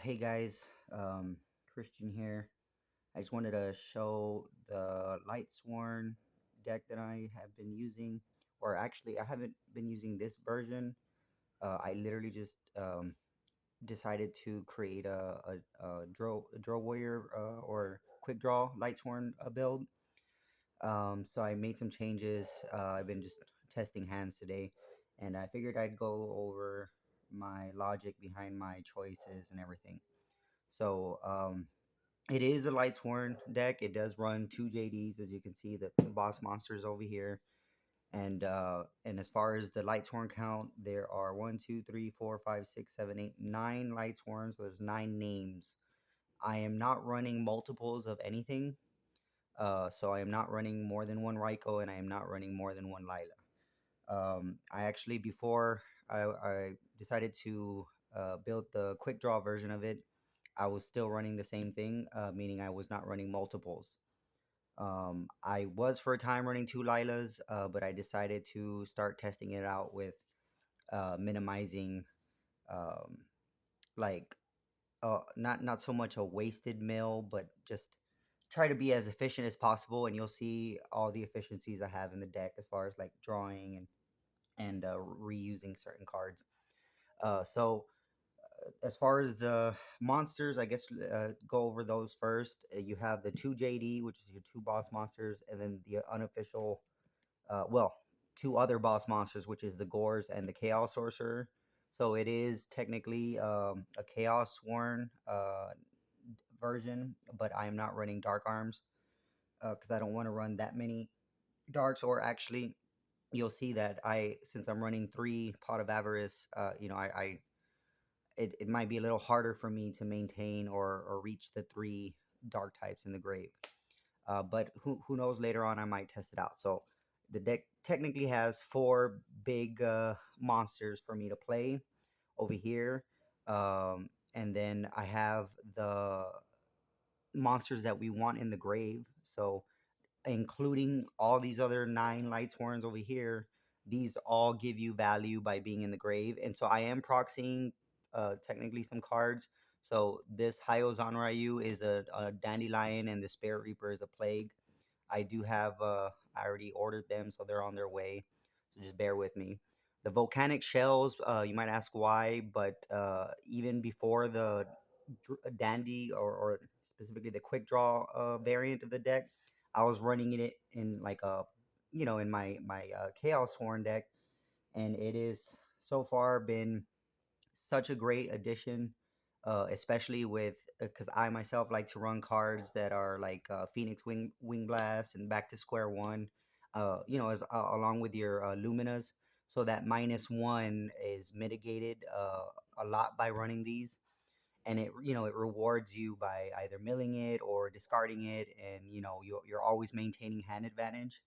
Hey guys, Christian here. I just wanted to show the Lightsworn deck that I have been using, or actually, I haven't been using this version. I literally just decided to create a draw warrior or quick draw Lightsworn build. So I made some changes. I've been just testing hands today, and I figured I'd go over my logic behind my choices and everything. So it is a Lightsworn deck. It does run two JDs, as you can see, the boss monsters over here. And as far as the Lightsworn count, there are 9 Lightsworns. So there's 9 names. I am not running multiples of anything. So I am not running more than one Raiko, and I am not running more than one Lila. I actually, before I decided to build the quick draw version of it, I was still running the same thing, meaning I was not running multiples. I was for a time running two Lilas, but I decided to start testing it out with minimizing, um, like, not so much a wasted mill, but just try to be as efficient as possible. And you'll see all the efficiencies I have in the deck as far as like drawing and reusing certain cards. So as far as the monsters, I guess go over those first. You have the two JD, which is your two boss monsters, and then the unofficial, well, two other boss monsters, which is the Gores and the Chaos Sorcerer. So it is technically a Chaos Sworn version, but I am not running Dark Arms because I don't want to run that many Darks. Or actually, you'll see that since I'm running three Pot of Avarice, it might be a little harder for me to maintain or reach the three dark types in the grave. But who knows? Later on, I might test it out. So the deck technically has four big monsters for me to play over here, and then I have the monsters that we want in the grave. So including all these other 9 Lightsworns over here, these all give you value by being in the grave. And so I am proxying technically some cards. So this Hyozan Ryu is a Dandelion, and the Spirit Reaper is a Plague. I do have, I already ordered them, so they're on their way. So just bear with me. The volcanic shells, you might ask why, but even before the dandy or specifically the quick draw variant of the deck, I was running it in like a, in my Chaos Sworn deck, and it is so far been such a great addition, especially with because I myself like to run cards that are like Phoenix Wing Blast and Back to Square One, as along with your Luminas, so that -1 is mitigated a lot by running these, and it rewards you by either milling it or discarding it, and you're always maintaining hand advantage.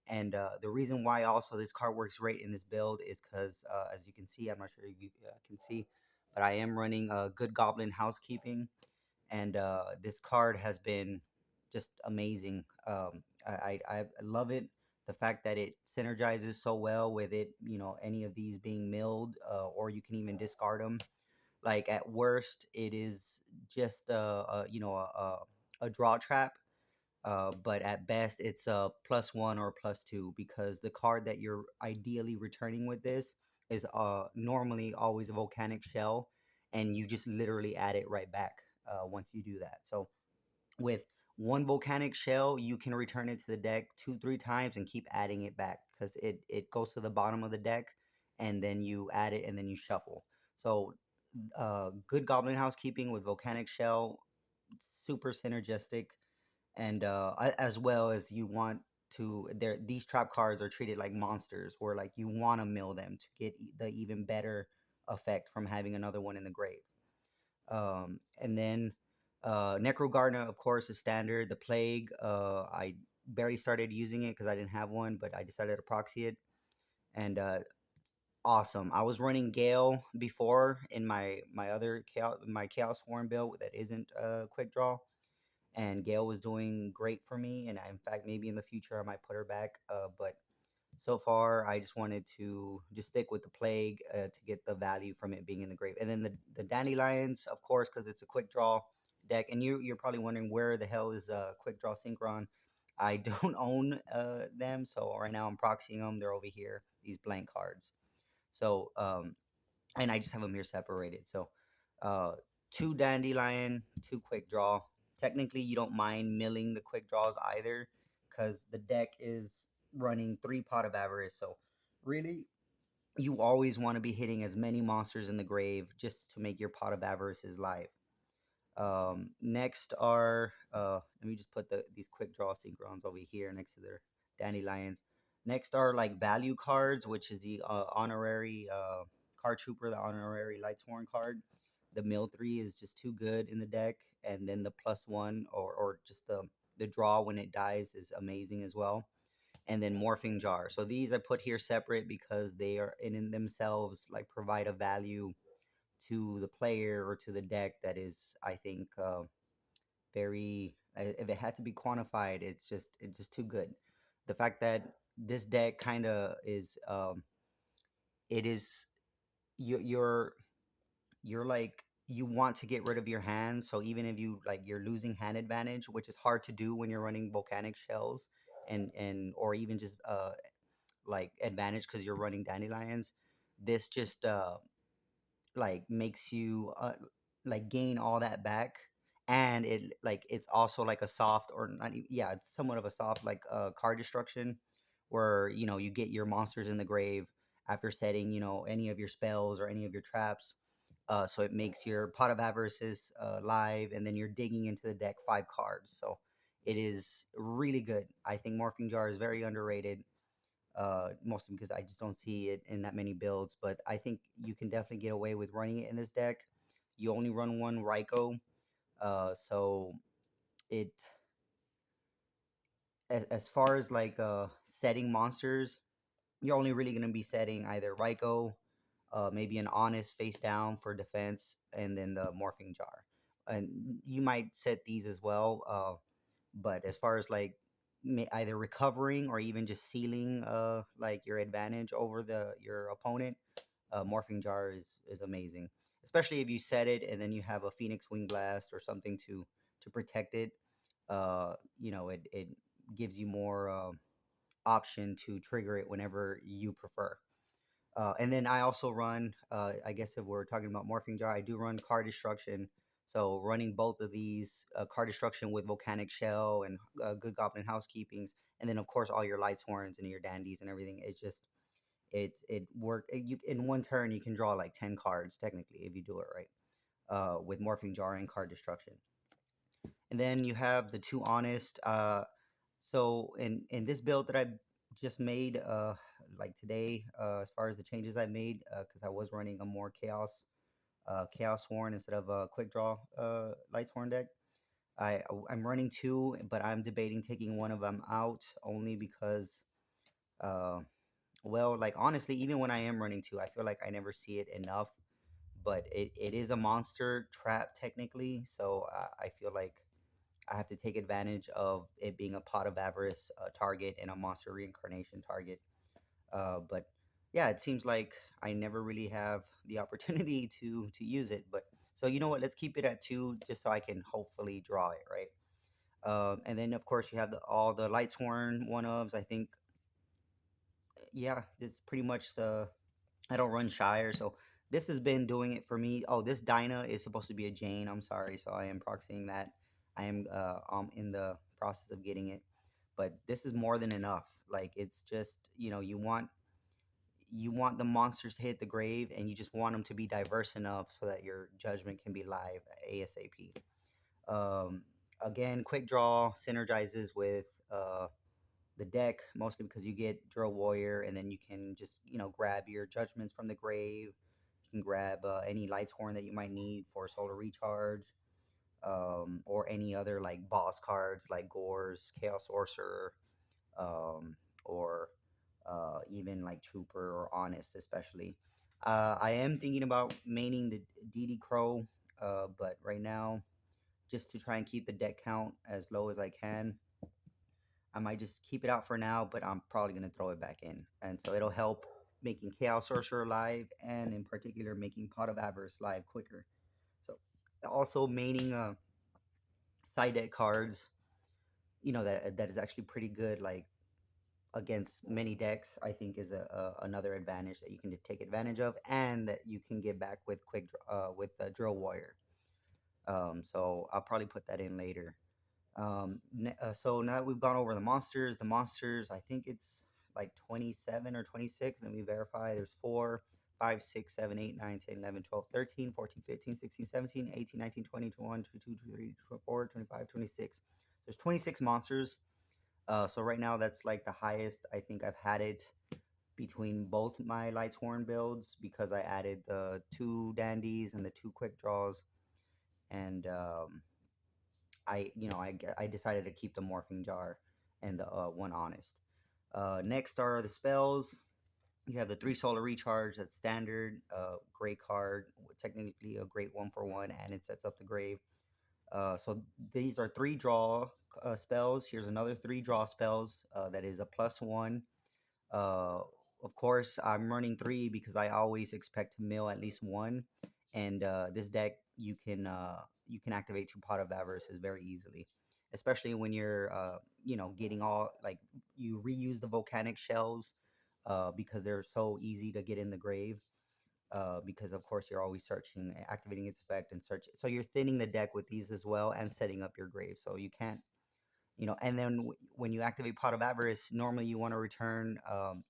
And the reason why also this card works great in this build is because, as you can see, I'm not sure if you can see, but I am running a good Goblin Housekeeping, and this card has been just amazing. I love it. The fact that it synergizes so well with it, any of these being milled, or you can even discard them. Like at worst, it is just a draw trap, but at best it's a +1 or +2, because the card that you're ideally returning with this is normally always a volcanic shell, and you just literally add it right back once you do that. So with one volcanic shell, you can return it to the deck 2 3 times and keep adding it back, because it goes to the bottom of the deck, and then you add it and then you shuffle. So good Goblin Housekeeping with volcanic shell, super synergistic. And as well as you want to, there these trap cards are treated like monsters, where like you want to mill them to get the even better effect from having another one in the grave. And then Necrogarna, of course, is standard. The Plague, I barely started using it because I didn't have one, but I decided to proxy it, and awesome. I was running Gale before in my other Chaos Sworn build that isn't quick draw, and Gail was doing great for me. And in fact, maybe in the future I might put her back. But So far, I just wanted to just stick with the plague to get the value from it being in the grave, and then the dandelions, of course, because it's a quick draw deck. And you're probably wondering where the hell is quick draw synchron. I don't own them, so right now I'm proxying them. They're over here, these blank cards. So and I just have them here separated. So uh, two dandelion, two quick draw. Technically, you don't mind milling the quick draws either, because the deck is running three Pot of Avarice. So really, you always want to be hitting as many monsters in the grave just to make your Pot of Avarices live. Next are let me just put these quick draw synchrons over here next to their dandelions. Next are like value cards, which is the honorary card trooper, the honorary Lightsworn card. The mill three is just too good in the deck, and then the plus one or just the draw when it dies is amazing as well. And then morphing jar. So these I put here separate because they are in themselves like provide a value to the player or to the deck that is, I think, very. If it had to be quantified, it's just too good. The fact that this deck kind of is, it is you're you're like you want to get rid of your hand. So even if you like you're losing hand advantage, which is hard to do when you're running volcanic shells and or even just like advantage because you're running dandelions. This just like makes you like gain all that back, and it like it's also like a soft or not yeah, it's somewhat of a soft like card destruction where you get your monsters in the grave after setting any of your spells or any of your traps. So it makes your Pot of Avarices live, and then you're digging into the deck 5 cards. So it is really good. I think Morphing Jar is very underrated, mostly because I just don't see it in that many builds. But I think you can definitely get away with running it in this deck. You only run one Ryko, so it as far as like setting monsters, you're only really gonna be setting either Ryko, maybe an Honest face down for defense, and then the Morphing Jar. And you might set these as well, but as far as like either recovering or even just sealing like your advantage over your opponent, morphing jar is amazing, especially if you set it and then you have a phoenix wing blast or something to protect it. It gives you more option to trigger it whenever you prefer. And then I also run, I guess if we're talking about Morphing Jar, I do run Card Destruction. So running both of these, Card Destruction with Volcanic Shell and Good Goblin Housekeepings, and then of course all your Lightsworns and your Dandies and everything. It's just it work. You in one turn you can draw like 10 cards technically if you do it right. With Morphing Jar and Card Destruction, and then you have the two Honest. So in this build that I just made like today, as far as the changes I made, because I was running a more chaos sworn instead of a quick draw light sworn deck. I'm running two, but I'm debating taking one of them out only because uh well, like honestly, even when I am running two, I feel like I never see it enough. But it is a monster trap technically, so I feel like I have to take advantage of it being a Pot of Avarice target and a monster reincarnation target. But yeah, it seems like I never really have the opportunity to use it. But so you know what? Let's keep it at two, just so I can hopefully draw it right. And then of course you have all the Lightsworn one ofs. I think yeah, it's pretty much the I don't run Shire, so this has been doing it for me. Oh, this Dinah is supposed to be a Jane. I'm sorry, so I am proxying that. I am in the process of getting it, but this is more than enough. Like it's just you want the monsters to hit the grave, and you just want them to be diverse enough so that your judgment can be live ASAP. Um, Again, quick draw synergizes with the deck mostly because you get Drill Warrior, and then you can just grab your judgments from the grave. You can grab any Lightsworn that you might need for Solar Recharge, or any other like boss cards like Gore's Chaos Sorcerer, or even like Trooper or Honest, especially. I am thinking about maining the DD Crow, but right now, just to try and keep the deck count as low as I can, I might just keep it out for now, but I'm probably gonna throw it back in, and so it'll help making Chaos Sorcerer live, and in particular making Pot of Avarice live quicker. So also maining side deck cards, that is actually pretty good, like against many decks. I think is a another advantage that you can take advantage of, and that you can get back with with Drill Warrior. So I'll probably put that in later. So now that we've gone over the monsters, I think it's like 27 or 26. Let me verify. There's 4, 5, 6, 7, 8, 9, 10, 11, 12, 13, 14, 15, 16, 17, 18, 19, 20, 21, 22, 23, 24, 25, 26. There's 26 monsters. So right now that's like the highest I think I've had it between both my Lightsworn builds, because I added the 2 dandies and the 2 quick draws, and I decided to keep the morphing jar and the 1 honest. Next are the spells. You have the 3 solar recharge. That's standard. Great card. Technically a great 1-for-1, and it sets up the grave. So these are 3 draw spells. Here's another 3 draw spells. That is a +1. Uh, of course, I'm running 3 because I always expect to mill at least 1. And this deck, you can activate 2 Pot of Avarices very easily, especially when you're getting all, like, you reuse the volcanic shells because they're so easy to get in the grave. Because of course you're always searching, activating its effect and search. So you're thinning the deck with these as well, and setting up your grave. So you can't, and then when you activate Pot of Avarice, normally you want to return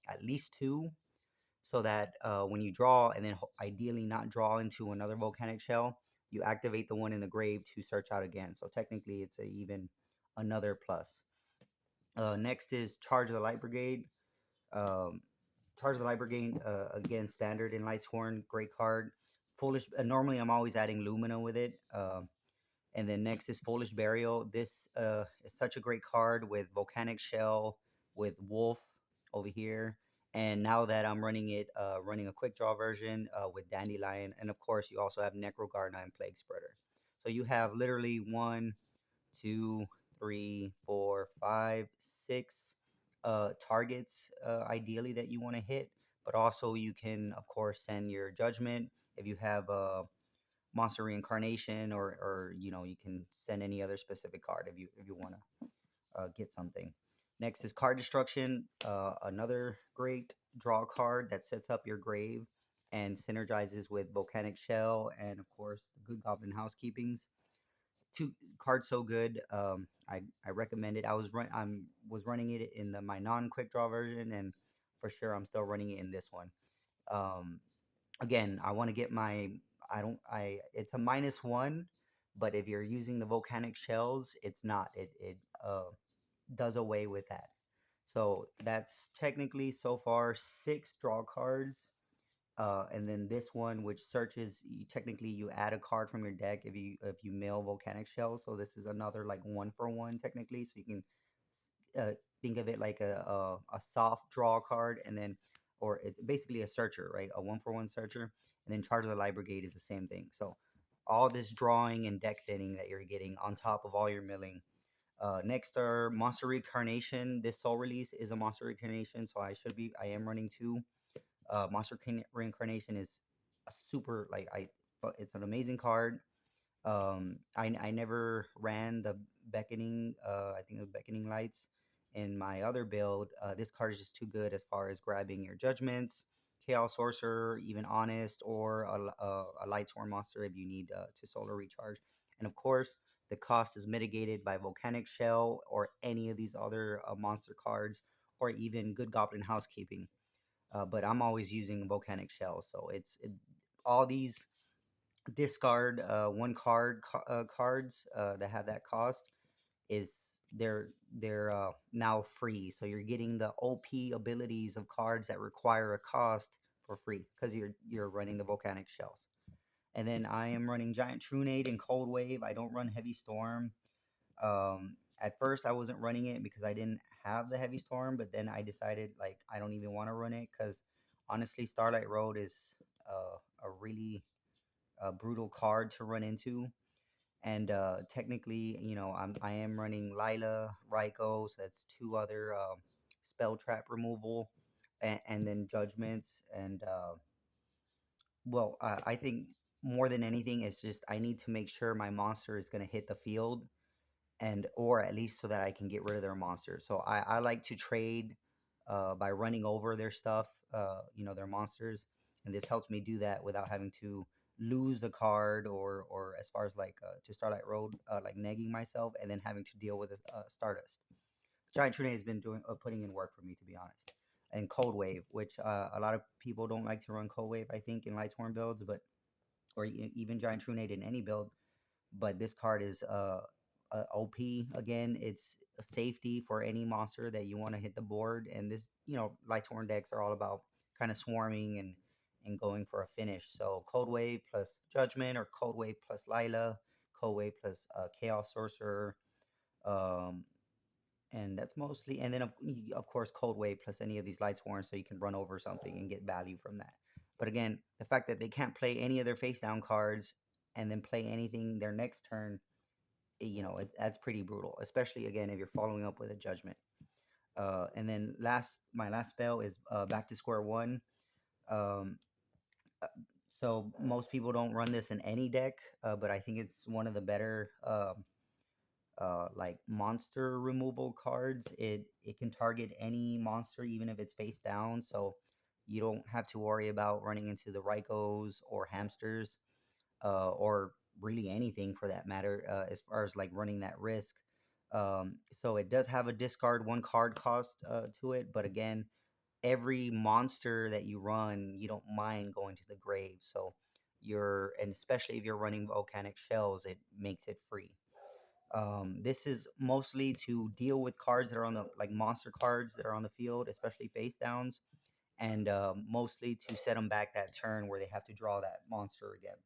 at least 2, so that when you draw, and then ideally not draw into another volcanic shell, you activate the one in the grave to search out again. So technically it's even another plus. Next is Charge of the Light Brigade. Um, Charge of the Light Brigade, again, standard in Lightsworn, great card. Foolish. Normally I'm always adding Lumina with it. And then next is Foolish Burial. This is such a great card with Volcanic Shell, with Wolf over here. And now that I'm running it, running a quick draw version with Dandelion. And of course, you also have Necrogarda and Plague Spreader. So you have literally 1, 2, 3, 4, 5, 6 targets, ideally, that you want to hit. But also, you can, of course, send your Judgment if you have a Monster Reincarnation, or you can send any other specific card if you want to get something. Next is Card Destruction, another great draw card that sets up your grave and synergizes with Volcanic Shell and of course the Good Goblin Housekeepings. 2 cards so good. I recommend it. Was running it in my non quick draw version, and for sure I'm still running it in this one. Um, Again, I want to get my, I don't I it's a -1, but if you're using the volcanic shells, it's not. It does away with that. So that's technically so far 6 draw cards. And then this one, which searches, technically you add a card from your deck if you mill volcanic shells. So this is another like 1-for-1 technically. So you can think of it like a soft draw card, and then, or it's basically a searcher, right? A 1-for-1 searcher. And then Charge of the Light Brigade is the same thing. So all this drawing and deck thinning that you're getting on top of all your milling. Next are Monster Reincarnation. This soul release is a Monster Reincarnation, so I am running 2. Monster Reincarnation is a super, like, it's an amazing card. I never ran the Beckoning, I think the Beckoning Lights in my other build. This card is just too good as far as grabbing your Judgments, Chaos Sorcerer, even Honest, or a Lightsworn monster if you need to solar recharge. And of course, the cost is mitigated by Volcanic Shell or any of these other monster cards, or even Good Goblin Housekeeping. But I'm always using Volcanic Shell, so all these discard 1 card cards that have that cost, is they're now free. So you're getting the OP abilities of cards that require a cost for free because you're running the Volcanic Shells. And then I am running Giant Trunade and Cold Wave. I don't run Heavy Storm. At first I wasn't running it because I didn't have the Heavy Storm, but then I decided, like, I don't even want to run it because honestly Starlight Road is a really brutal card to run into. And technically, I am running Lila, Raikou, so that's two other spell trap removal, and then judgments. And well, I think more than anything, it's just I need to make sure my monster is going to hit the field, and or at least so that I can get rid of their monster. So I like to trade by running over their stuff, their monsters, and this helps me do that without having to lose the card or as far as like to Starlight Road, like negging myself and then having to deal with Stardust. Giant Trune has been doing putting in work for me, to be honest. And Cold Wave, which a lot of people don't like to run Cold Wave, I think, in Lightsworn builds, but or even Giant Trune in any build. But this card is OP again. It's a safety for any monster that you want to hit the board, and this Lightsworn decks are all about kind of swarming and going for a finish. So Cold Wave plus Judgment, or Cold Wave plus Lila, Cold Wave plus Chaos Sorcerer, um, and that's mostly. And then of course Cold Wave plus any of these Lightsworn, so you can run over something and get value from that. But again, the fact that they can't play any of their face down cards and then play anything their next turn, that's pretty brutal, especially again if you're following up with a judgment. And then my last spell is back to square one. Um, uh, so most people don't run this in any deck, but I think it's one of the better like monster removal cards. It can target any monster even if it's face down, so you don't have to worry about running into the Raikos or hamsters, or really anything for that matter, as far as like running that risk. So it does have a discard one card cost to it, but again, every monster that you run, you don't mind going to the grave. So and especially if you're running volcanic shells, it makes it free. This is mostly to deal with cards that are on the like monster cards that are on the field, especially face downs, and mostly to set them back that turn where they have to draw that monster again.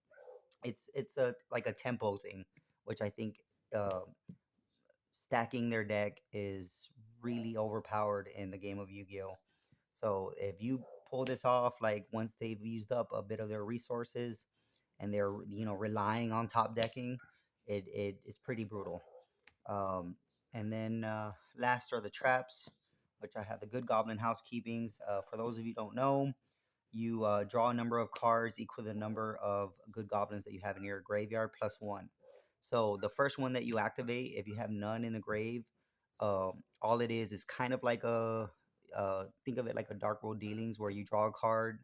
It's a like a tempo thing, which I think uh, stacking their deck is really overpowered in the game of Yu-Gi-Oh. So if you pull this off, like once they've used up a bit of their resources and they're relying on top decking, it is pretty brutal. Um, and then last are the traps, which I have the good goblin housekeepings. For those of you who don't know, you draw a number of cards equal to the number of good goblins that you have in your graveyard plus one. So the first one that you activate, if you have none in the grave, all it is kind of like think of it like a Dark World Dealings, where you draw a card,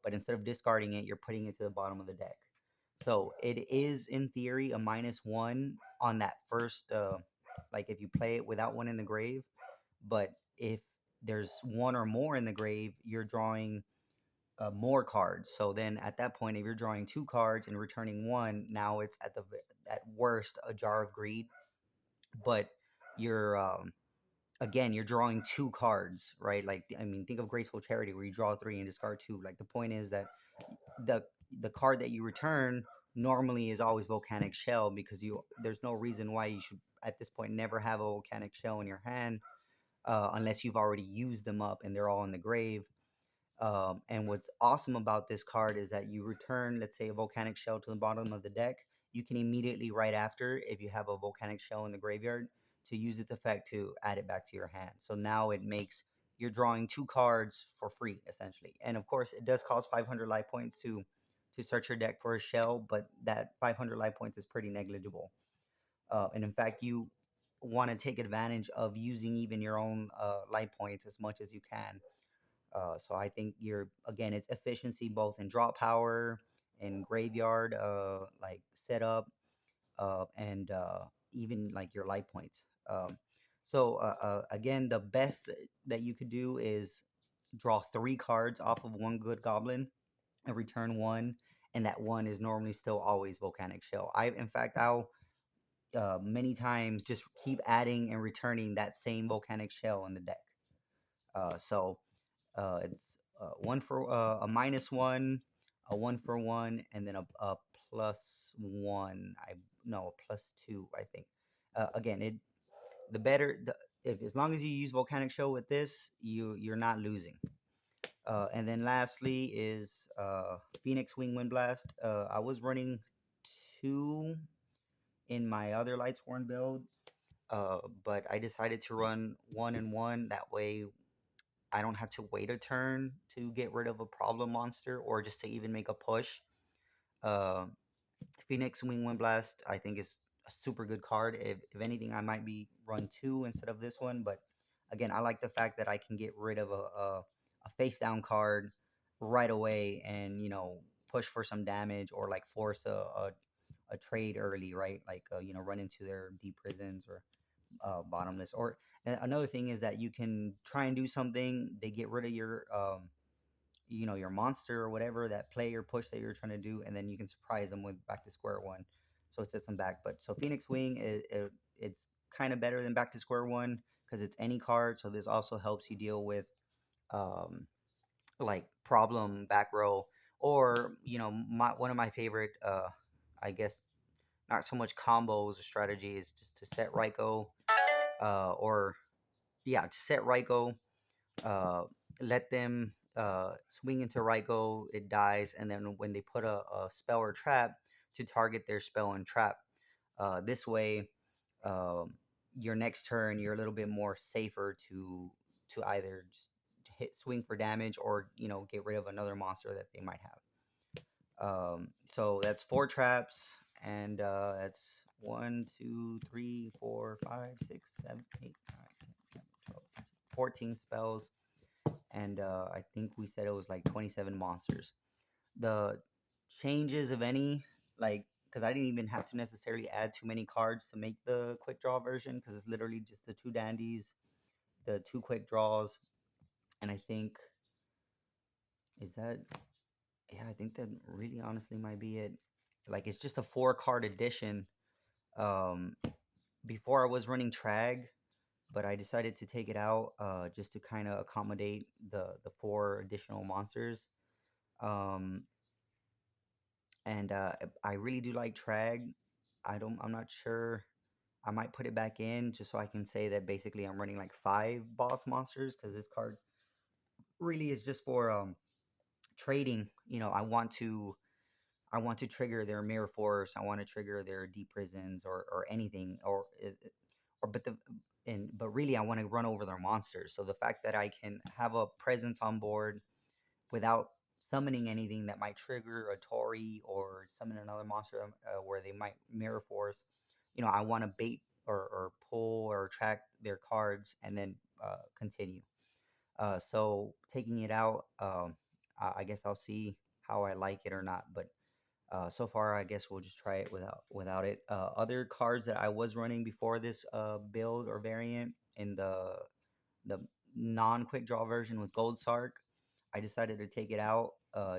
but instead of discarding it, you're putting it to the bottom of the deck. So it is in theory a -1 on that first, like if you play it without one in the grave. But if there's one or more in the grave, you're drawing more cards. So then at that point, if you're drawing two cards and returning one, now it's at worst a jar of greed. But you're again, you're drawing two cards, right? Like I mean, think of Graceful Charity, where you draw three and discard two. Like the point is that the the card that you return normally is always Volcanic Shell, because there's no reason why you should at this point never have a Volcanic Shell in your hand, unless you've already used them up and they're all in the grave. And what's awesome about this card is that you return, let's say, a volcanic shell to the bottom of the deck. You can immediately, right after, if you have a volcanic shell in the graveyard, to use its effect to add it back to your hand. So now it makes you're drawing two cards for free, essentially. And of course, it does cost 500 life points to search your deck for a shell, but that 500 life points is pretty negligible. And in fact, you want to take advantage of using even your own life points as much as you can. So I think again, it's efficiency both in draw power and graveyard like setup, and even like your light points. Again, the best that you could do is draw three cards off of one good goblin and return one, and that one is normally still always volcanic shell. I'll many times just keep adding and returning that same volcanic shell in the deck. It's one for a -1, a 1 for 1, and then a +1. I no +2. I think. Again, the better if as long as you use volcanic shell with this, you're not losing. And then lastly is Phoenix Wing Wind Blast. I was running two in my other Lightsworn build, but I decided to run 1 and 1. That way, I don't have to wait a turn to get rid of a problem monster or just to even make a push. Uh, Phoenix Wing Wind Blast, I think, is a super good card. If anything, I might be run 2 instead of this one. But again, I like the fact that I can get rid of a face down card right away and, push for some damage or like force a trade early, right? Like, run into their deep prisons or bottomless. Or another thing is that you can try and do something. They get rid of your monster or whatever, that play or push that you're trying to do, and then you can surprise them with back to square one. So it sets them back. But so Phoenix Wing it's kind of better than back to square one because it's any card. So this also helps you deal with um, like problem back row, or one of my favorite I guess not so much combos or strategies, just to set Raiko, or yeah, to set Raiko, uh, let them swing into Raiko, it dies, and then when they put a spell or trap, to target their spell and trap. This way, um, your next turn, you're a little bit more safer to either just hit swing for damage or get rid of another monster that they might have. So that's 4 traps, and that's 1, 2, 3, 4, 5, 6, 7, 8, 9, 10, 11, 12, 14 spells, and I think we said it was like 27 monsters. The changes of any, like, because I didn't even have to necessarily add too many cards to make the quick draw version, because it's literally just the 2 dandies, the 2 quick draws, and I think is that yeah, I think that really honestly might be it. Like, it's just a 4 card edition. Um, Before I was running Trag, but I decided to take it out just to kind of accommodate the 4 additional monsters. Um, and I really do like Trag. I'm not sure. I might put it back in just so I can say that basically I'm running like 5 boss monsters, because this card really is just for trading. I want to trigger their mirror force. I want to trigger their deep prisons or anything, but really I want to run over their monsters. So the fact that I can have a presence on board without summoning anything that might trigger a Tori or summon another monster where they might mirror force. I want to bait or pull or attract their cards and then continue. So taking it out, I guess I'll see how I like it or not. But so far, I guess we'll just try it without it. Other cards that I was running before this build or variant in the non quick draw version was Gold Sark. I decided to take it out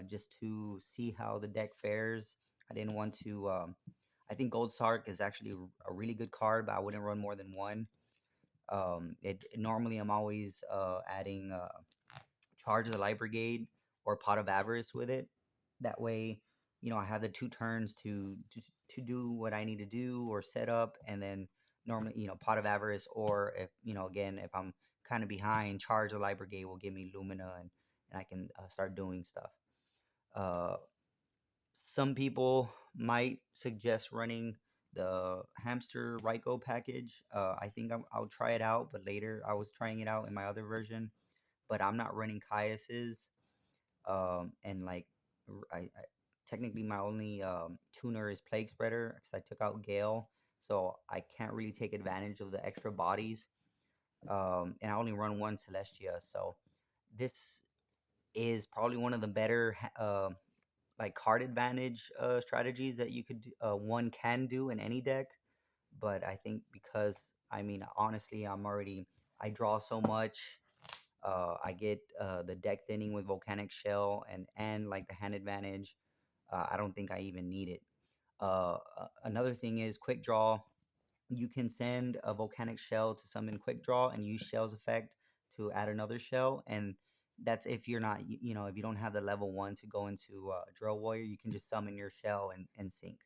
just to see how the deck fares. I didn't want to. I think Gold Sark is actually a really good card, but I wouldn't run more than one. Normally I'm always adding Charge of the Light Brigade or Pot of Avarice with it. That way, I have the 2 turns to do what I need to do or set up, and then normally, Pot of Avarice, or if again, if I'm kind of behind, Charge of the Light Brigade will give me Lumina, and I can start doing stuff. Uh, some people might suggest running the Hamster Raiko package. I think I'll try it out, but later I was trying it out in my other version, but I'm not running Caius's. And like I technically my only tuner is Plague Spreader because I took out Gale, so I can't really take advantage of the extra bodies. And I only run 1 Celestia, so this is probably one of the better like card advantage strategies that one can do in any deck. But I think because honestly, I draw so much. I get the deck thinning with Volcanic Shell and like the hand advantage. I don't think I even need it. Another thing is Quick Draw. You can send a Volcanic Shell to summon Quick Draw and use Shell's effect to add another shell. And that's if you're not, if you don't have the level 1 to go into Drill Warrior, you can just summon your shell and sync.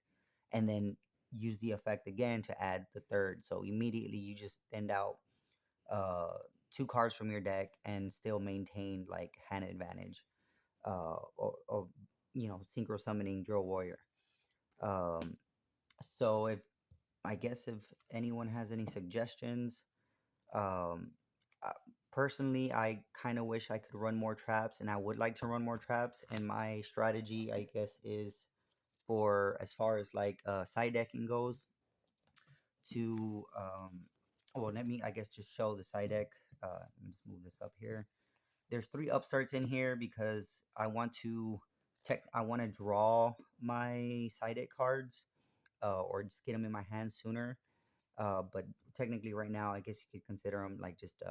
And then use the effect again to add the third. So immediately you just thinned out uh, 2 cards from your deck and still maintain like hand advantage, or synchro summoning Drill Warrior. Um, so if I guess if anyone has any suggestions, um, uh, personally, I kind of wish I could run more traps, and I would like to run more traps. And my strategy, I guess, is for as far as like side decking goes to well, let me I guess just show the side deck. Let me just move this up here. There's three upstarts in here because I want to draw my side deck cards or just get them in my hand sooner. But technically, right now, I guess you could consider them like just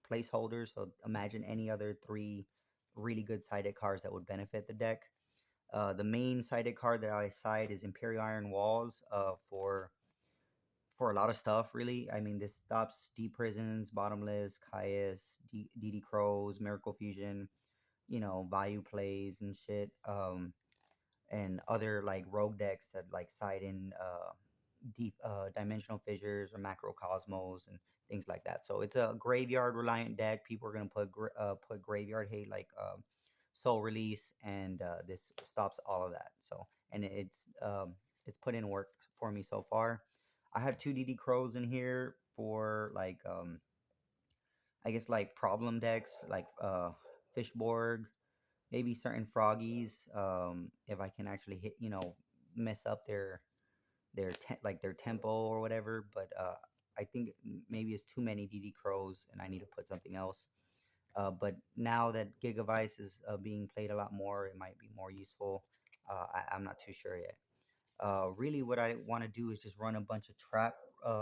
placeholders. So imagine any other three really good side deck cards that would benefit the deck. The main side deck card that I side is Imperial Iron Walls for a lot of stuff, really. I mean, this stops Deep Prisons, Bottomless, Caius, DD Crows, Miracle Fusion, Bayou plays and shit. And other like rogue decks that like side in deep dimensional fissures or macrocosmos and things like that. So it's a graveyard reliant deck. People are gonna put graveyard hate like soul release, and this stops all of that. So and it's put in work for me so far. I have two DD crows in here for like I guess like problem decks like Fishborg, maybe certain froggies if I can actually hit mess up like their tempo or whatever. But I think maybe it's too many DD crows and I need to put something else. But now that Gigavice is being played a lot more, it might be more useful. I'm not too sure yet. Really, what I want to do is just run a bunch of trap,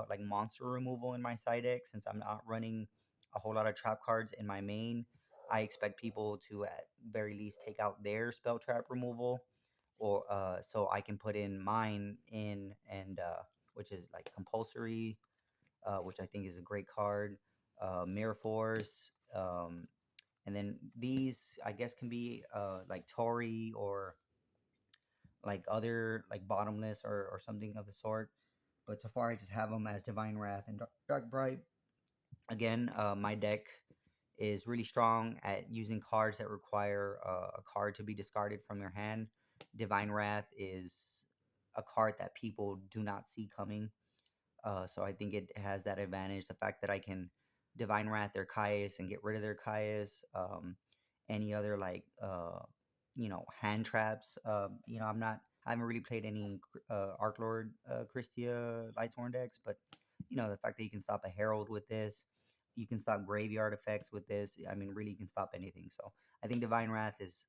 like monster removal in my side deck. Since I'm not running a whole lot of trap cards in my main, I expect people to at very least take out their spell trap removal, or so I can put in mine in, and which is like compulsory, which I think is a great card. Mirror Force, and then these I guess can be like Tori or like other like bottomless or something of the sort. But so far, I just have them as Divine Wrath and Dark Bright. Again, my deck is really strong at using cards that require a card to be discarded from your hand. Divine Wrath is a card that people do not see coming. So I think it has that advantage. The fact that I can Divine Wrath their Caius and get rid of their Caius. Any other like hand traps. I haven't really played any Arc Lord Christia Lightsworn decks, but the fact that you can stop a Herald with this, you can stop graveyard effects with this. I mean, really, you can stop anything. So I think Divine Wrath is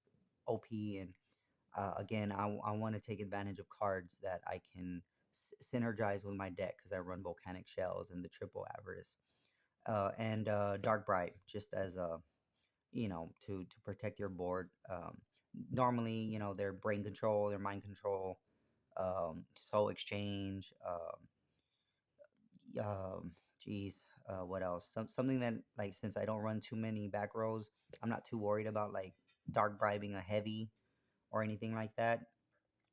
OP, and again, I want to take advantage of cards that I can synergize with my deck because I run Volcanic Shells and the triple Avarice, and Dark Bright just as a to protect your board. Normally, their brain control, their mind control, soul exchange. Geez, what else? Something that like since I don't run too many back rows, I'm not too worried about like dark bribing a heavy or anything like that.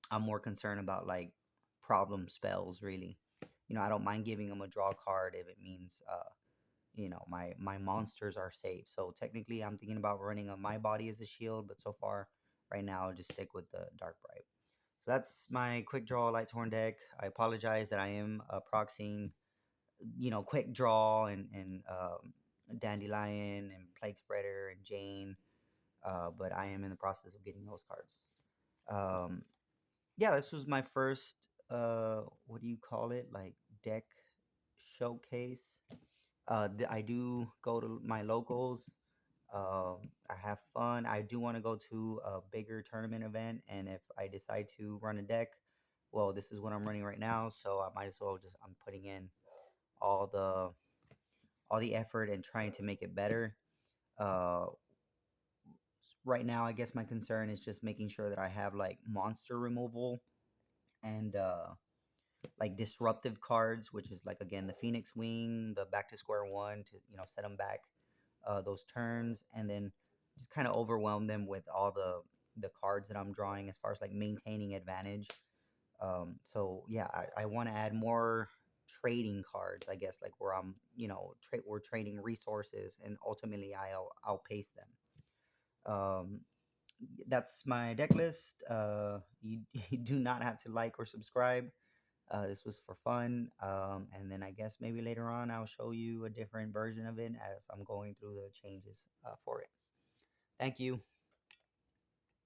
I'm more concerned about like problem spells, really. I don't mind giving them a draw card if it means my monsters are safe. So technically, I'm thinking about running on my body as a shield, but so far, right now, I'll just stick with the dark bribe. So that's my quick draw Lightsworn deck. I apologize that I am proxying, quick draw and dandelion and plague spreader and Jane, but I am in the process of getting those cards. Um, yeah, this was my first what do you call it, like deck showcase. I do go to my locals. I have fun. I do want to go to a bigger tournament event, and if I decide to run a deck, well, this is what I'm running right now, so I might as well just I'm putting in all the all the effort and trying to make it better. Uh, right now, I guess my concern is just making sure that I have like monster removal and like disruptive cards, which is like again the Phoenix Wing, the back to square one to set them back those turns, and then just kind of overwhelm them with all the cards that I'm drawing as far as like maintaining advantage. So yeah, I want to add more trading cards, I guess, like where I'm we're trading resources and ultimately I'll outpace them. That's my deck list. You, you do not have to like or subscribe. This was for fun, and then I guess maybe later on I'll show you a different version of it as I'm going through the changes for it. Thank you.